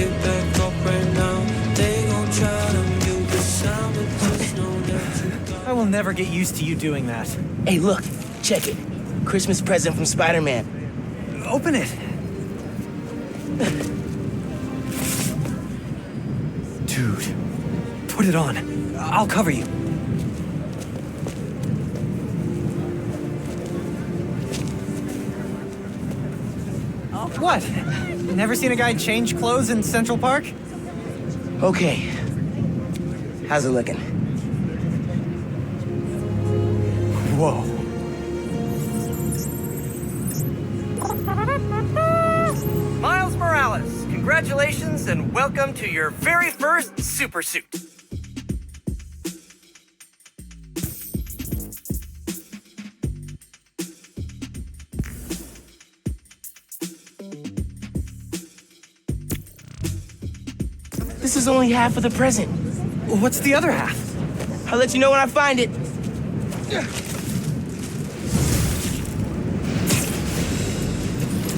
get back up right now. They gon' try to mute the sound, but just know that you got. I will never get used to you doing that. Hey, look, check it. Christmas present from Spider-Man. Open it. Dude, put it on. I'll cover you. What? Never seen a guy change clothes in Central Park? Okay. How's it looking? Whoa. Miles Morales, congratulations and welcome to your very first super suit. This is only half of the present. What's the other half? I'll let you know when I find it.